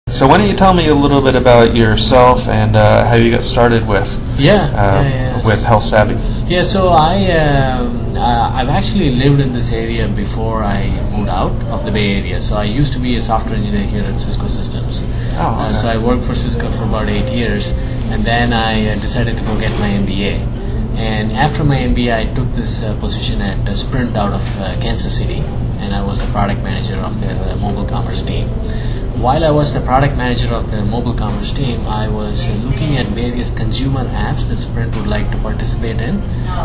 So why don't you tell me a little bit about yourself and how you got started with with HealthSavvi? Yeah, so I've actually lived in this area before I moved out of the Bay Area. So I used to be a software engineer here at Cisco Systems. Oh, okay. So I worked for Cisco for about 8 years, and then I decided to go get my MBA. And after my MBA, I took this position at Sprint out of Kansas City, and I was the product manager of their mobile commerce team. While I was the product manager of the mobile commerce team, I was looking at various consumer apps that Sprint would like to participate in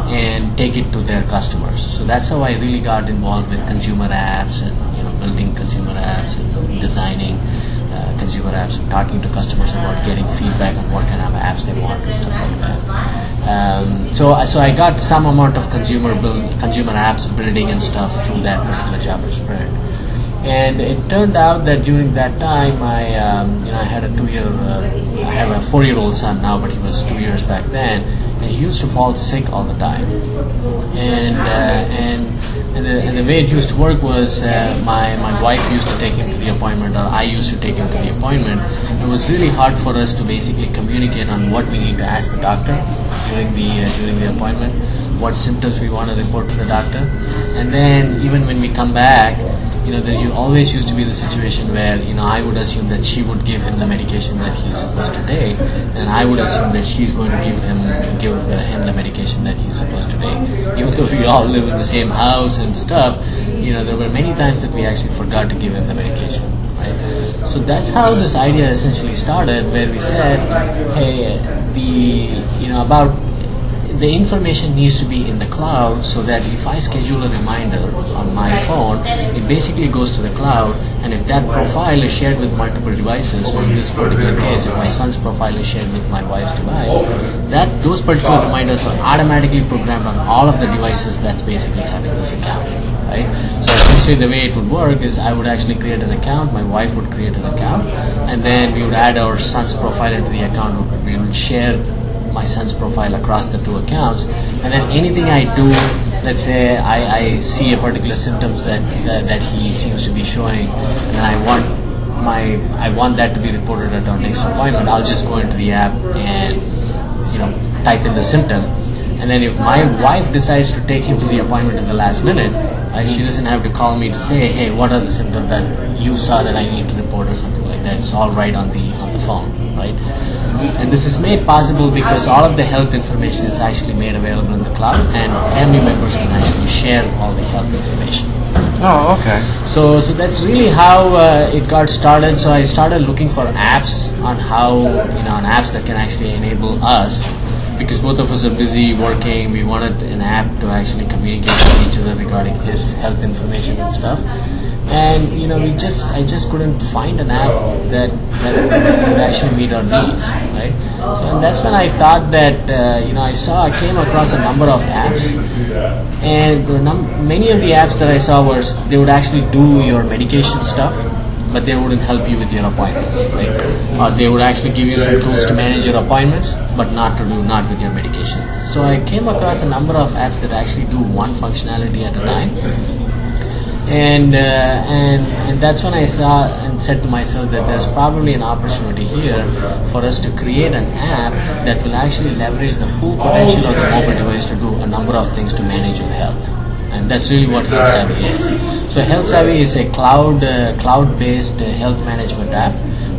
and take it to their customers. So that's how I really got involved with consumer apps and building consumer apps and designing consumer apps and talking to customers about getting feedback on what kind of apps they want and stuff like that. So I got some amount of consumer apps building and stuff through that particular job at Sprint. And it turned out that during that time, I had I have a 4-year-old son now, but he was 2 years back then, and he used to fall sick all the time. And the way it used to work was my wife used to take him to the appointment, or I used to take him to the appointment. It was really hard for us to basically communicate on what we need to ask the doctor during the appointment, what symptoms we want to report to the doctor, and then even when we come back, there always used to be the situation where I would assume that she would give him the medication that he's supposed to take, and I would assume that she's going to give him the medication that he's supposed to take. Even though we all live in the same house and stuff, there were many times that we actually forgot to give him the medication. Right? So that's how this idea essentially started, where we said, hey, the information needs to be in the cloud, so that if I schedule a reminder on my phone, it basically goes to the cloud, and if that profile is shared with multiple devices, so in this particular case, if my son's profile is shared with my wife's device, those particular reminders are automatically programmed on all of the devices that's basically having this account. Right? So essentially the way it would work is I would actually create an account, my wife would create an account, and then we would add our son's profile into the account. We would share my son's profile across the two accounts, and then anything I do, let's say I see a particular symptoms that he seems to be showing, and I want that to be reported at our next appointment, I'll just go into the app and type in the symptom, and then if my wife decides to take him to the appointment at the last minute, she doesn't have to call me to say, hey, what are the symptoms that you saw that I need to report or something like that. It's all right on the phone, right? And this is made possible because all of the health information is actually made available in the cloud, and family members can actually share all the health information. Oh, okay. So that's really how it got started. So I started looking for apps on apps that can actually enable us, because both of us are busy working. We wanted an app to actually communicate with each other regarding his health information and stuff. And I just couldn't find an app that would actually meet our needs, right? So and that's when I thought that I came across a number of apps, and many of the apps that I saw they would actually do your medication stuff, but they wouldn't help you with your appointments, right? Or they would actually give you some tools to manage your appointments, but not with your medication. So I came across a number of apps that actually do one functionality at a time. And that's when I saw and said to myself that there's probably an opportunity here for us to create an app that will actually leverage the full potential of the mobile device to do a number of things to manage your health. And that's really what HealthSavvi is. So HealthSavvi is a cloud-based health management app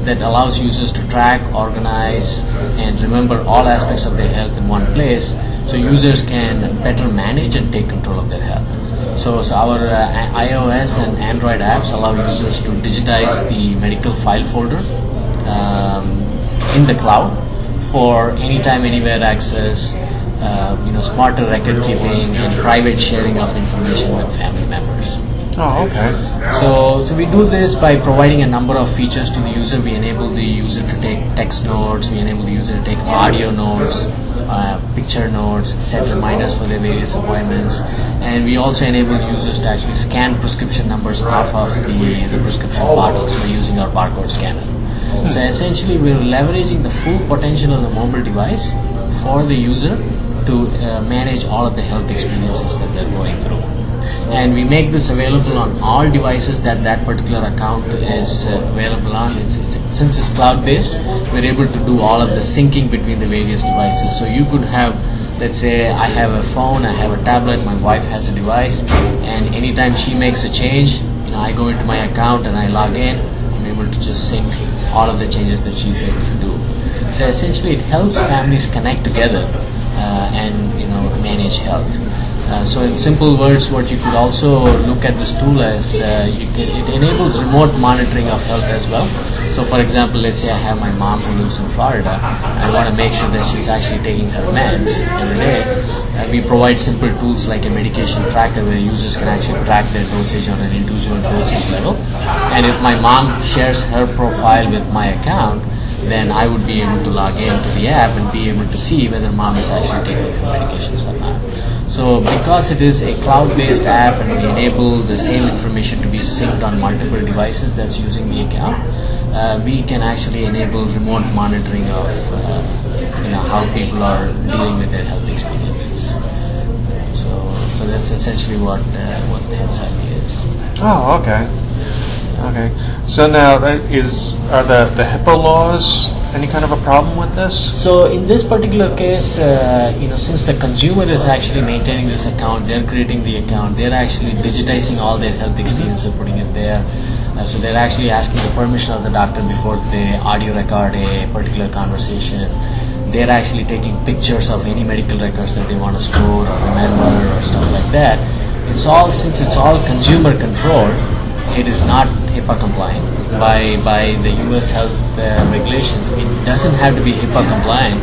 that allows users to track, organize, and remember all aspects of their health in one place, so users can better manage and take control of their health. So our iOS and Android apps allow users to digitize the medical file folder in the cloud for anytime, anywhere access, smarter record keeping, and private sharing of information with family members. Oh, okay. So we do this by providing a number of features to the user. We enable the user to take text notes, we enable the user to take audio notes, picture notes, set reminders for their various appointments, and we also enable users to actually scan prescription numbers off of the prescription bottles by using our barcode scanner. So essentially we're leveraging the full potential of the mobile device for the user to manage all of the health experiences that they're going through. and we make this available on all devices that particular account is available on. Since it's cloud-based, we're able to do all of the syncing between the various devices. So you could have, let's say I have a phone, I have a tablet, my wife has a device, and anytime she makes a change, I go into my account and I log in. I'm able to just sync all of the changes that she's able to do. So essentially, it helps families connect together and manage health. So in simple words, what you could also look at this tool as, it enables remote monitoring of health as well. So for example, let's say I have my mom who lives in Florida. I want to make sure that she's actually taking her meds every day. We provide simple tools like a medication tracker where users can actually track their dosage on an individual dosage level. And if my mom shares her profile with my account, then I would be able to log into the app and be able to see whether mom is actually taking her medications or not. So because it is a cloud-based app and we enable the same information to be synced on multiple devices that's using the account, we can actually enable remote monitoring of how people are dealing with their health experiences. So that's essentially what HealthSavvi is. Oh, okay. Okay. So now, are the HIPAA laws any kind of a problem with this? So in this particular case, since the consumer is actually maintaining this account, they're creating the account, they're actually digitizing all their health experience and putting it there. So they're actually asking the permission of the doctor before they audio record a particular conversation. They're actually taking pictures of any medical records that they want to store or remember or stuff like that. Since it's all consumer controlled, it is not HIPAA compliant by the US health regulations. It doesn't have to be HIPAA compliant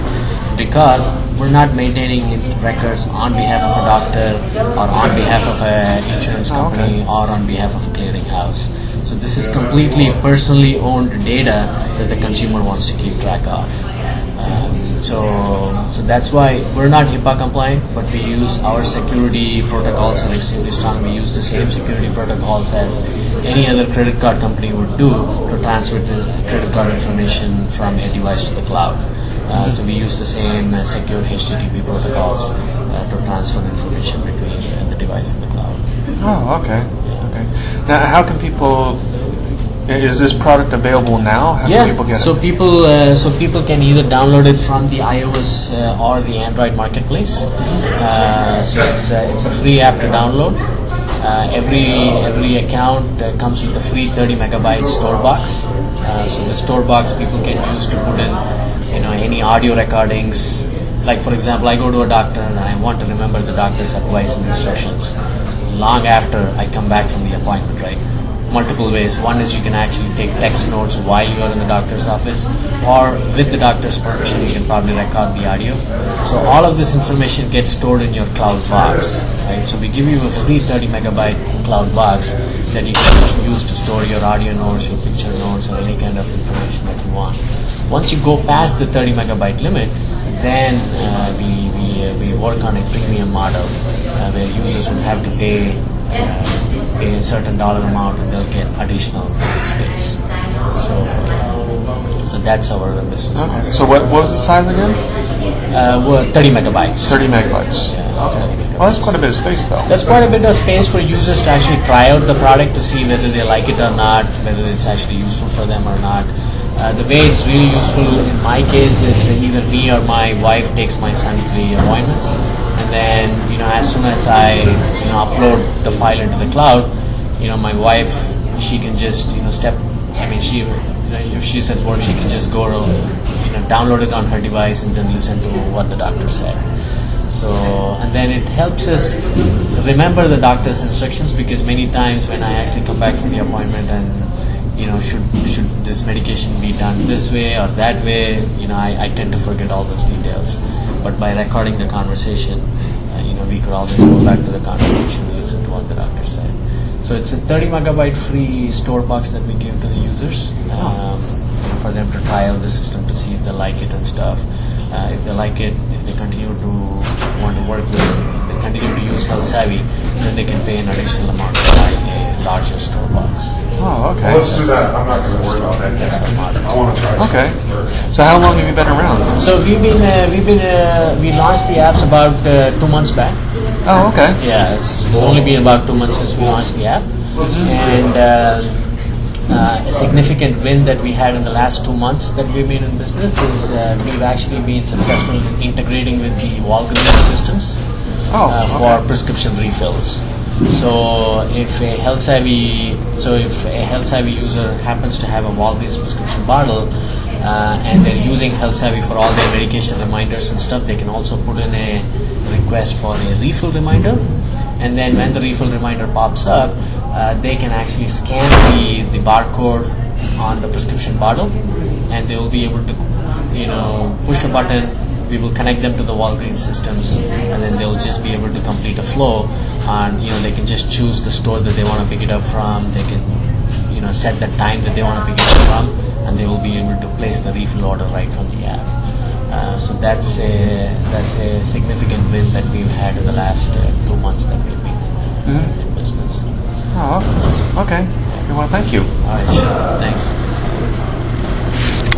because we're not maintaining records on behalf of a doctor or on behalf of an insurance company or on behalf of a clearinghouse. So this is completely personally owned data that the consumer wants to keep track of. So that's why we're not HIPAA compliant, but we use our security protocols are extremely strong. We use the same security protocols as any other credit card company would do to transfer the credit card information from a device to the cloud. So we use the same secure HTTP protocols to transfer information between the device and the cloud. Oh, okay. Yeah. Okay. Now, how can people? Is this product available now? How can people get it? So people can either download it from the iOS or the Android marketplace. So it's a free app to download. Every account comes with a free 30 megabyte store box. So the store box people can use to put in any audio recordings. Like for example, I go to a doctor and I want to remember the doctor's advice and instructions long after I come back from the appointment, right? Multiple ways. One is you can actually take text notes while you are in the doctor's office, or with the doctor's permission you can probably record the audio. So all of this information gets stored in your cloud box, right? So we give you a free 30 megabyte cloud box that you can use to store your audio notes, your picture notes, or any kind of information that you want. Once you go past the 30 megabyte limit, then we work on a premium model where users would have to pay a certain dollar amount and they'll get additional free space. So that's our business model. So what was the size again? 30 megabytes. 30 megabytes. Yeah, 30 megabytes. Well, that's quite a bit of space, though. That's quite a bit of space for users to actually try out the product to see whether they like it or not, whether it's actually useful for them or not. The way it's really useful in my case is either me or my wife takes my son to the appointments, and then as soon as I upload the file into the cloud, my wife, she can just if she's at work, she can just go download it on her device and then listen to what the doctor said. So, and then it helps us remember the doctor's instructions, because many times when I actually come back from the appointment and should this medication be done this way or that way, I tend to forget all those details. But by recording the conversation, we could always go back to the conversation and listen to what the doctor said. So it's a 30 megabyte free store box that we give to the users for them to try out the system to see if they like it and stuff. If they like it, if they continue to want to work with it, if they continue to use HealthSavvi, then they can pay an additional amount to buy a larger store box. Oh, okay. Well, let's do that. I'm not going to worry about that. That's our model. I want to try. Okay. So how long have you been around? So we launched the apps about 2 months back. Oh, okay. Yeah, it's only been about 2 months since we launched the app, and a significant win that we had in the last 2 months that we've been in business is we've actually been successful in integrating with the Walgreens systems for prescription refills. So if a HealthSavvi user happens to have a Walgreens prescription bottle and they're using HealthSavvi for all their medication reminders and stuff, they can also put in a request for a refill reminder, and then when the refill reminder pops up, they can actually scan the barcode on the prescription bottle, and they will be able to push a button. We will connect them to the Walgreens systems, and then they'll just be able to complete a flow. And they can just choose the store that they want to pick it up from. They can set the time that they want to pick it up from, and they will be able to place the refill order right from the app. So that's a significant win that we've had in the last 2 months that we've been in business. Oh, okay. Well, thank you. All right, sure. Thanks.